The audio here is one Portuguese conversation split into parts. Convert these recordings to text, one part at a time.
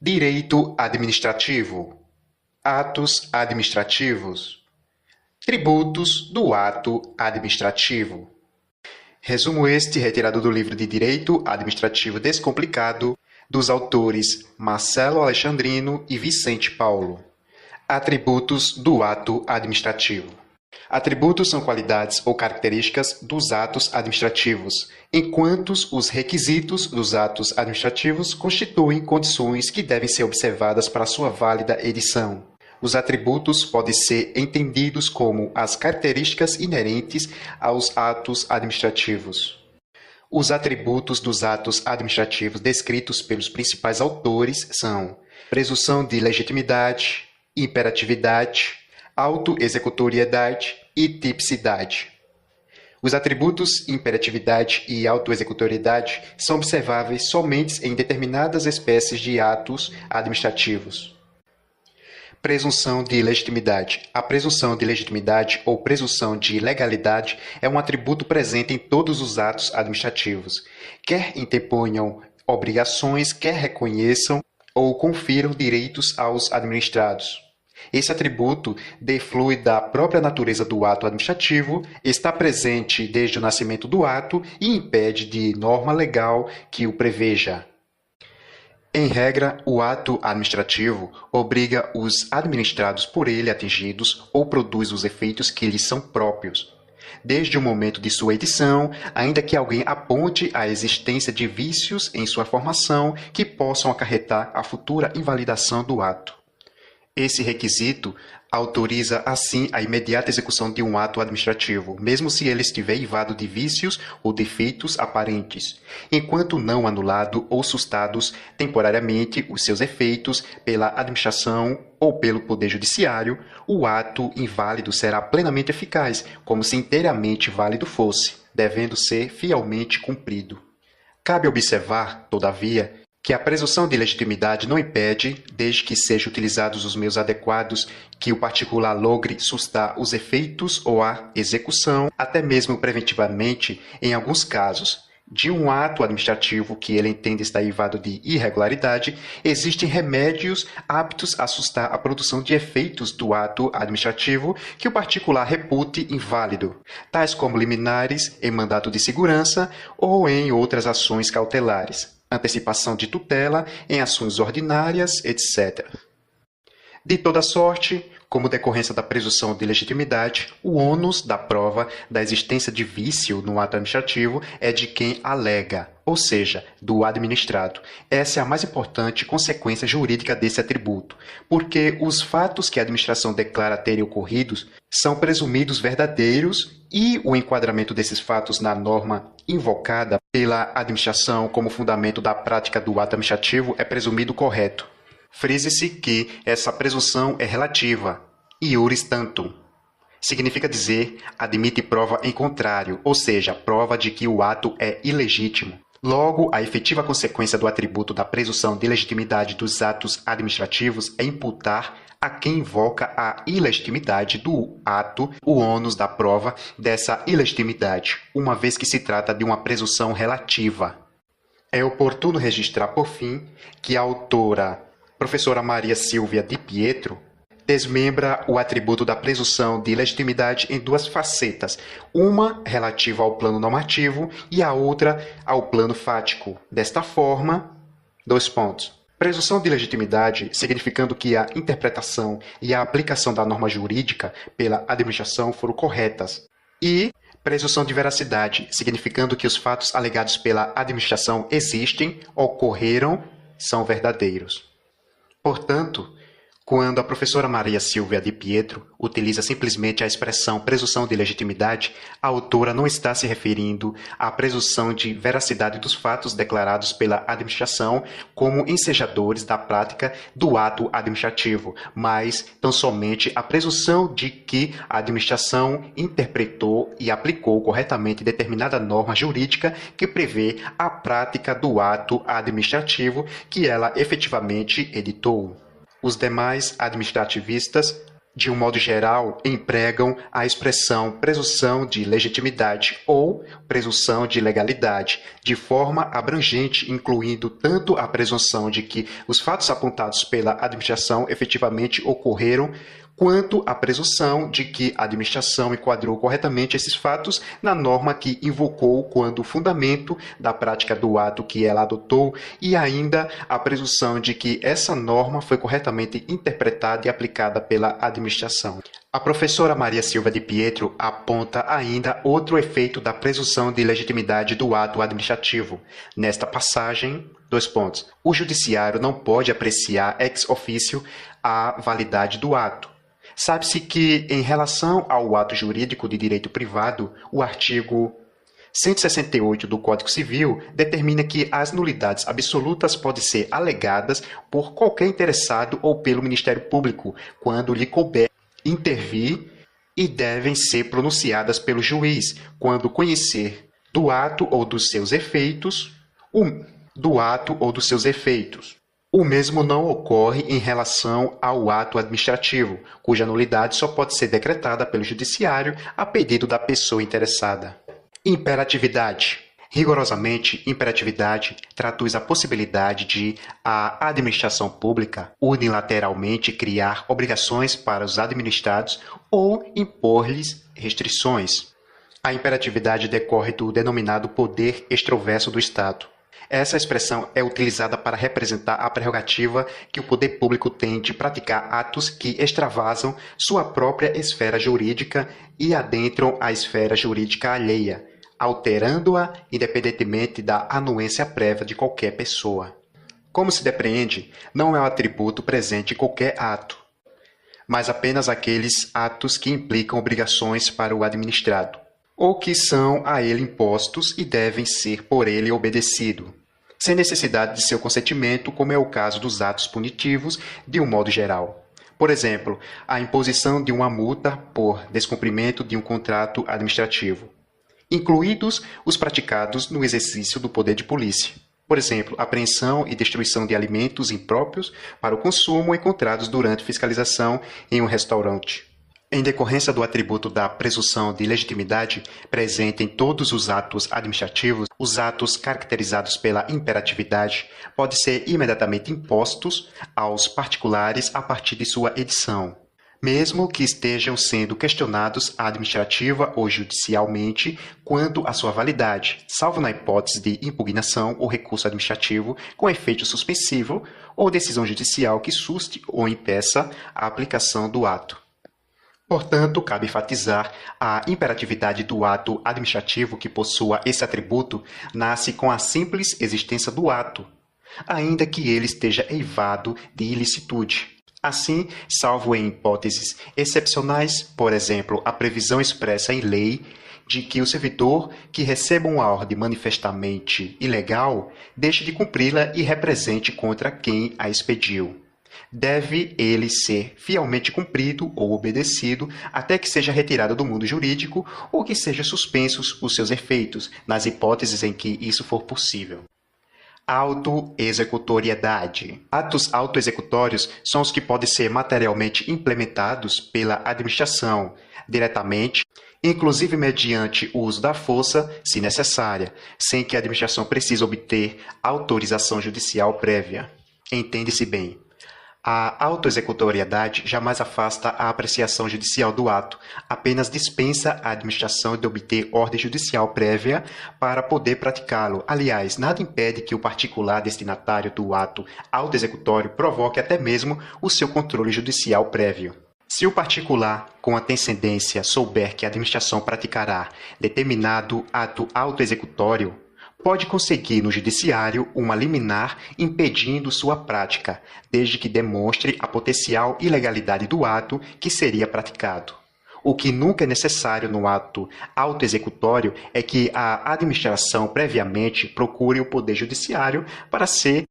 Direito administrativo. Atos administrativos. Tributos do ato administrativo. Resumo este retirado do livro de Direito Administrativo Descomplicado, dos autores Marcelo Alexandrino e Vicente Paulo. Atributos do ato administrativo. Atributos são qualidades ou características dos atos administrativos, enquanto os requisitos dos atos administrativos constituem condições que devem ser observadas para sua válida edição. Os atributos podem ser entendidos como as características inerentes aos atos administrativos. Os atributos dos atos administrativos descritos pelos principais autores são presunção de legitimidade, imperatividade, autoexecutoriedade e tipicidade. Os atributos imperatividade e autoexecutoriedade são observáveis somente em determinadas espécies de atos administrativos. Presunção de legitimidade. A presunção de legitimidade ou presunção de legalidade é um atributo presente em todos os atos administrativos, quer interponham obrigações, quer reconheçam ou confiram direitos aos administrados. Esse atributo deflui da própria natureza do ato administrativo, está presente desde o nascimento do ato e impede de norma legal que o preveja. Em regra, o ato administrativo obriga os administrados por ele atingidos ou produz os efeitos que lhes são próprios. Desde o momento de sua edição, ainda que alguém aponte a existência de vícios em sua formação que possam acarretar a futura invalidação do ato. Esse requisito autoriza, assim, a imediata execução de um ato administrativo, mesmo se ele estiver eivado de vícios ou defeitos aparentes, enquanto não anulado ou sustados temporariamente os seus efeitos pela administração ou pelo Poder Judiciário, o ato inválido será plenamente eficaz, como se inteiramente válido fosse, devendo ser fielmente cumprido. Cabe observar, todavia, que a presunção de legitimidade não impede, desde que sejam utilizados os meios adequados, que o particular logre sustar os efeitos ou a execução, até mesmo preventivamente, em alguns casos, de um ato administrativo que ele entende estar eivado de irregularidade, existem remédios aptos a sustar a produção de efeitos do ato administrativo que o particular repute inválido, tais como liminares em mandato de segurança ou em outras ações cautelares, antecipação de tutela em ações ordinárias, etc. De toda sorte, como decorrência da presunção de legitimidade, o ônus da prova da existência de vício no ato administrativo é de quem alega, ou seja, do administrado. Essa é a mais importante consequência jurídica desse atributo, porque os fatos que a administração declara terem ocorrido são presumidos verdadeiros e o enquadramento desses fatos na norma invocada pela administração como fundamento da prática do ato administrativo é presumido correto. Frise-se que essa presunção é relativa, iuris tantum. Significa dizer, admite prova em contrário, ou seja, prova de que o ato é ilegítimo. Logo, a efetiva consequência do atributo da presunção de legitimidade dos atos administrativos é imputar a quem invoca a ilegitimidade do ato o ônus da prova dessa ilegitimidade, uma vez que se trata de uma presunção relativa. É oportuno registrar, por fim, que a autora professora Maria Silvia Di Pietro desmembra o atributo da presunção de legitimidade em duas facetas, uma relativa ao plano normativo e a outra ao plano fático. Desta forma, presunção de legitimidade, significando que a interpretação e a aplicação da norma jurídica pela administração foram corretas, e presunção de veracidade, significando que os fatos alegados pela administração existem, ocorreram, são verdadeiros. Portanto, quando a professora Maria Silvia Di Pietro utiliza simplesmente a expressão presunção de legitimidade, a autora não está se referindo à presunção de veracidade dos fatos declarados pela administração como ensejadores da prática do ato administrativo, mas tão somente à presunção de que a administração interpretou e aplicou corretamente determinada norma jurídica que prevê a prática do ato administrativo que ela efetivamente editou. Os demais administrativistas de um modo geral, empregam a expressão presunção de legitimidade ou presunção de legalidade, de forma abrangente, incluindo tanto a presunção de que os fatos apontados pela administração efetivamente ocorreram, quanto a presunção de que a administração enquadrou corretamente esses fatos na norma que invocou quando fundamento da prática do ato que ela adotou, e ainda a presunção de que essa norma foi corretamente interpretada e aplicada pela administração. A professora Maria Silva de Pietro aponta ainda outro efeito da presunção de legitimidade do ato administrativo. Nesta passagem, o judiciário não pode apreciar ex officio a validade do ato. Sabe-se que, em relação ao ato jurídico de direito privado, o artigo 168 do Código Civil determina que as nulidades absolutas podem ser alegadas por qualquer interessado ou pelo Ministério Público, quando lhe couber intervir, e devem ser pronunciadas pelo juiz, quando conhecer do ato ou dos seus efeitos. O mesmo não ocorre em relação ao ato administrativo, cuja nulidade só pode ser decretada pelo judiciário a pedido da pessoa interessada. Imperatividade. Rigorosamente, imperatividade traduz a possibilidade de a administração pública unilateralmente criar obrigações para os administrados ou impor-lhes restrições. A imperatividade decorre do denominado poder extroverso do Estado. Essa expressão é utilizada para representar a prerrogativa que o poder público tem de praticar atos que extravasam sua própria esfera jurídica e adentram a esfera jurídica alheia, alterando-a independentemente da anuência prévia de qualquer pessoa. Como se depreende, não é um atributo presente em qualquer ato, mas apenas aqueles atos que implicam obrigações para o administrado, ou que são a ele impostos e devem ser por ele obedecido, sem necessidade de seu consentimento, como é o caso dos atos punitivos de um modo geral. Por exemplo, a imposição de uma multa por descumprimento de um contrato administrativo, incluídos os praticados no exercício do poder de polícia. Por exemplo, apreensão e destruição de alimentos impróprios para o consumo encontrados durante fiscalização em um restaurante. Em decorrência do atributo da presunção de legitimidade presente em todos os atos administrativos, os atos caracterizados pela imperatividade podem ser imediatamente impostos aos particulares a partir de sua edição, mesmo que estejam sendo questionados administrativa ou judicialmente quanto à sua validade, salvo na hipótese de impugnação ou recurso administrativo com efeito suspensivo ou decisão judicial que suste ou impeça a aplicação do ato. Portanto, cabe enfatizar a imperatividade do ato administrativo que possua esse atributo nasce com a simples existência do ato, ainda que ele esteja eivado de ilicitude. Assim, salvo em hipóteses excepcionais, por exemplo, a previsão expressa em lei de que o servidor que receba uma ordem manifestamente ilegal deixe de cumpri-la e represente contra quem a expediu. Deve ele ser fielmente cumprido ou obedecido até que seja retirado do mundo jurídico ou que sejam suspensos os seus efeitos, nas hipóteses em que isso for possível. Autoexecutoriedade. Atos autoexecutórios são os que podem ser materialmente implementados pela administração, diretamente, inclusive mediante o uso da força, se necessária, sem que a administração precise obter autorização judicial prévia. Entende-se bem. A autoexecutoriedade jamais afasta a apreciação judicial do ato, apenas dispensa a administração de obter ordem judicial prévia para poder praticá-lo. Aliás, nada impede que o particular destinatário do ato autoexecutório provoque até mesmo o seu controle judicial prévio. Se o particular, com antecedência, souber que a administração praticará determinado ato autoexecutório, pode conseguir no judiciário uma liminar impedindo sua prática, desde que demonstre a potencial ilegalidade do ato que seria praticado. O que nunca é necessário no ato autoexecutório é que a administração previamente procure o poder judiciário para ser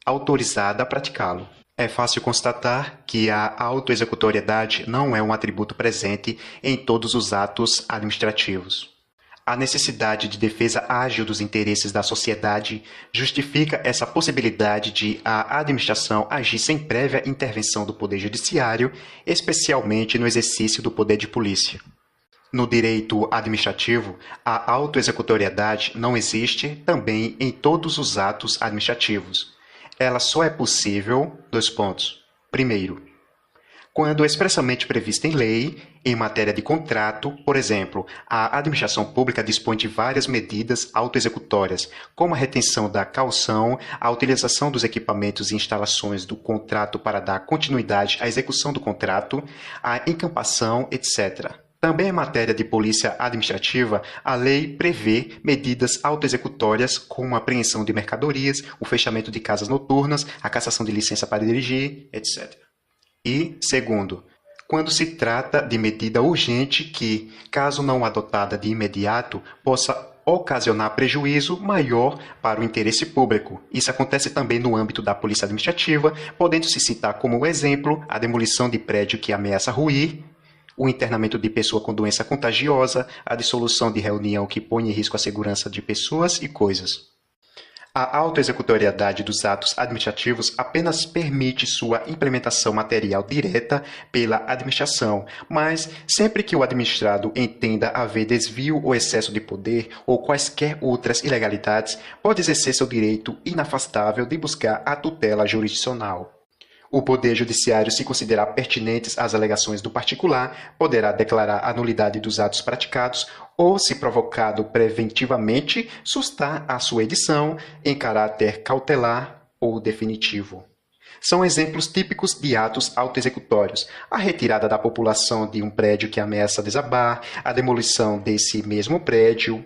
autorizada a praticá-lo. É fácil constatar que a autoexecutoriedade não é um atributo presente em todos os atos administrativos. A necessidade de defesa ágil dos interesses da sociedade justifica essa possibilidade de a administração agir sem prévia intervenção do Poder Judiciário, especialmente no exercício do poder de polícia. No direito administrativo, a autoexecutoriedade não existe também em todos os atos administrativos. Ela só é possível, Primeiro, quando expressamente prevista em lei, em matéria de contrato, por exemplo, a administração pública dispõe de várias medidas autoexecutórias, como a retenção da caução, a utilização dos equipamentos e instalações do contrato para dar continuidade à execução do contrato, a encampação, etc. Também em matéria de polícia administrativa, a lei prevê medidas autoexecutórias como a apreensão de mercadorias, o fechamento de casas noturnas, a cassação de licença para dirigir, etc. E, segundo, quando se trata de medida urgente que, caso não adotada de imediato, possa ocasionar prejuízo maior para o interesse público. Isso acontece também no âmbito da polícia administrativa, podendo-se citar como exemplo a demolição de prédio que ameaça ruir, o internamento de pessoa com doença contagiosa, a dissolução de reunião que põe em risco a segurança de pessoas e coisas. A autoexecutoriedade dos atos administrativos apenas permite sua implementação material direta pela administração, mas sempre que o administrado entenda haver desvio ou excesso de poder ou quaisquer outras ilegalidades, pode exercer seu direito inafastável de buscar a tutela jurisdicional. O Poder Judiciário, se considerar pertinentes as alegações do particular, poderá declarar a nulidade dos atos praticados ou, se provocado preventivamente, sustar a sua edição em caráter cautelar ou definitivo. São exemplos típicos de atos autoexecutórios: a retirada da população de um prédio que ameaça desabar, a demolição desse mesmo prédio,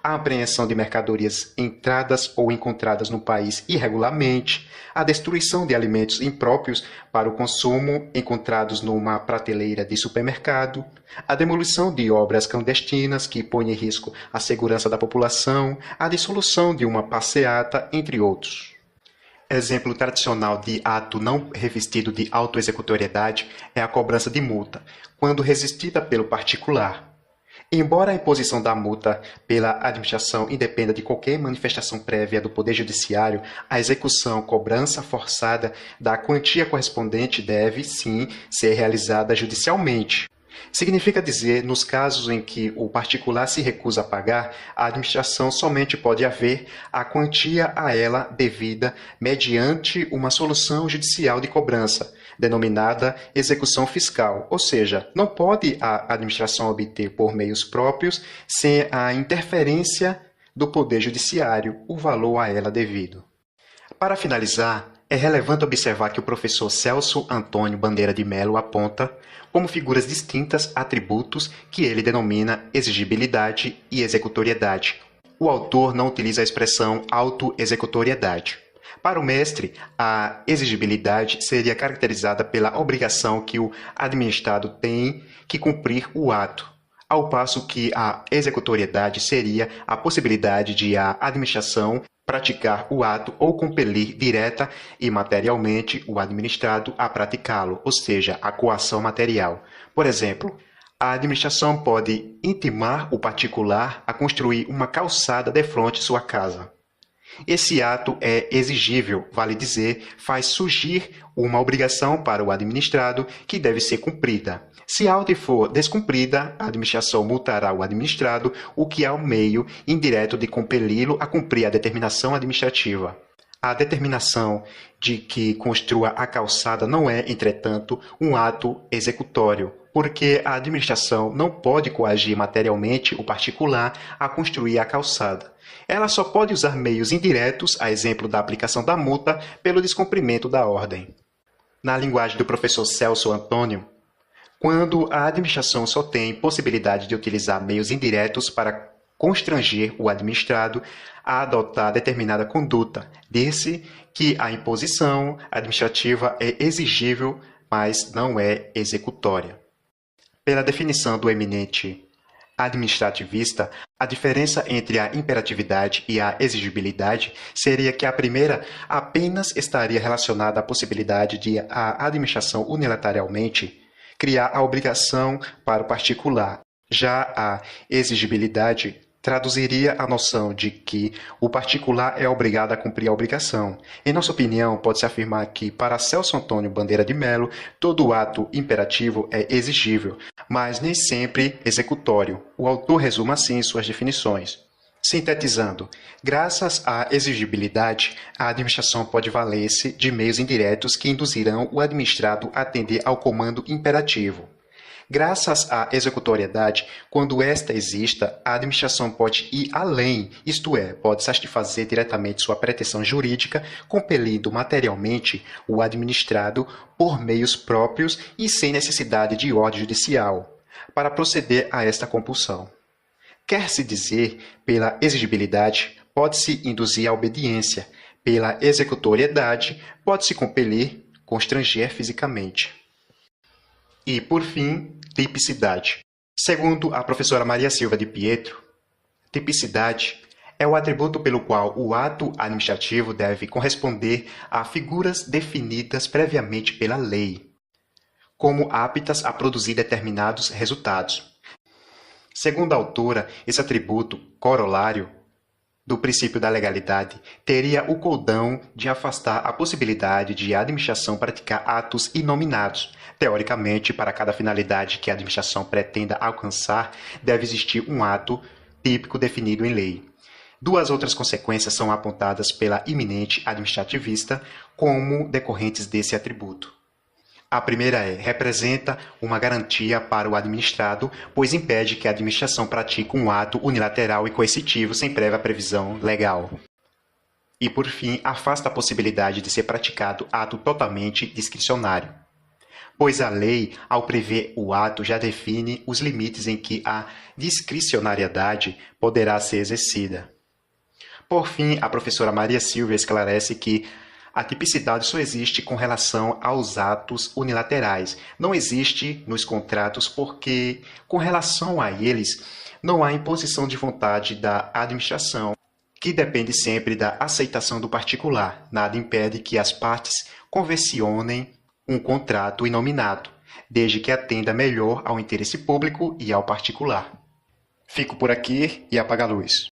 a apreensão de mercadorias entradas ou encontradas no país irregularmente, a destruição de alimentos impróprios para o consumo encontrados numa prateleira de supermercado, a demolição de obras clandestinas que põem em risco a segurança da população, a dissolução de uma passeata, entre outros. Exemplo tradicional de ato não revestido de autoexecutoriedade é a cobrança de multa, quando resistida pelo particular. Embora a imposição da multa pela administração independa de qualquer manifestação prévia do Poder Judiciário, a execução, cobrança forçada da quantia correspondente deve, sim, ser realizada judicialmente. Significa dizer, nos casos em que o particular se recusa a pagar, a administração somente pode haver a quantia a ela devida mediante uma solução judicial de cobrança, denominada execução fiscal, ou seja, não pode a administração obter por meios próprios, sem a interferência do Poder Judiciário, o valor a ela devido. Para finalizar, é relevante observar que o professor Celso Antônio Bandeira de Mello aponta como figuras distintas atributos que ele denomina exigibilidade e executoriedade. O autor não utiliza a expressão autoexecutoriedade. Para o mestre, a exigibilidade seria caracterizada pela obrigação que o administrado tem que cumprir o ato, ao passo que a executoriedade seria a possibilidade de a administração praticar o ato ou compelir direta e materialmente o administrado a praticá-lo, ou seja, a coação material. Por exemplo, a administração pode intimar o particular a construir uma calçada defronte sua casa. Esse ato é exigível, vale dizer, faz surgir uma obrigação para o administrado que deve ser cumprida. Se a ordem for descumprida, a administração multará o administrado, o que é um meio indireto de compeli-lo a cumprir a determinação administrativa. A determinação de que construa a calçada não é, entretanto, um ato executório, porque a administração não pode coagir materialmente o particular a construir a calçada. Ela só pode usar meios indiretos, a exemplo da aplicação da multa, pelo descumprimento da ordem. Na linguagem do professor Celso Antônio, quando a administração só tem possibilidade de utilizar meios indiretos para constranger o administrado a adotar determinada conduta, disse que a imposição administrativa é exigível, mas não é executória. Pela definição do eminente administrativista, a diferença entre a imperatividade e a exigibilidade seria que a primeira apenas estaria relacionada à possibilidade de a administração unilateralmente criar a obrigação para o particular. Já a exigibilidade traduziria a noção de que o particular é obrigado a cumprir a obrigação. Em nossa opinião, pode-se afirmar que, para Celso Antônio Bandeira de Melo, todo ato imperativo é exigível, mas nem sempre executório. O autor resume assim suas definições. Sintetizando, graças à exigibilidade, a administração pode valer-se de meios indiretos que induzirão o administrado a atender ao comando imperativo. Graças à executoriedade, quando esta exista, a administração pode ir além, isto é, pode satisfazer diretamente sua pretensão jurídica, compelindo materialmente o administrado por meios próprios e sem necessidade de ordem judicial, para proceder a esta compulsão. Quer-se dizer, pela exigibilidade, pode-se induzir a obediência, pela executoriedade, pode-se compelir, constranger fisicamente. E, por fim, tipicidade. Segundo a professora Maria Silva de Pietro, tipicidade é o atributo pelo qual o ato administrativo deve corresponder a figuras definidas previamente pela lei, como aptas a produzir determinados resultados. Segundo a autora, esse atributo corolário do princípio da legalidade teria o condão de afastar a possibilidade de a administração praticar atos inominados. Teoricamente, para cada finalidade que a administração pretenda alcançar, deve existir um ato típico definido em lei. Duas outras consequências são apontadas pela eminente administrativista como decorrentes desse atributo. A primeira representa uma garantia para o administrado, pois impede que a administração pratique um ato unilateral e coercitivo sem prévia previsão legal. E, por fim, afasta a possibilidade de ser praticado ato totalmente discricionário, pois a lei, ao prever o ato, já define os limites em que a discricionariedade poderá ser exercida. Por fim, a professora Maria Silva esclarece que a tipicidade só existe com relação aos atos unilaterais. Não existe nos contratos porque, com relação a eles, não há imposição de vontade da administração, que depende sempre da aceitação do particular. Nada impede que as partes convencionem um contrato inominado, desde que atenda melhor ao interesse público e ao particular. Fico por aqui e apaga a luz.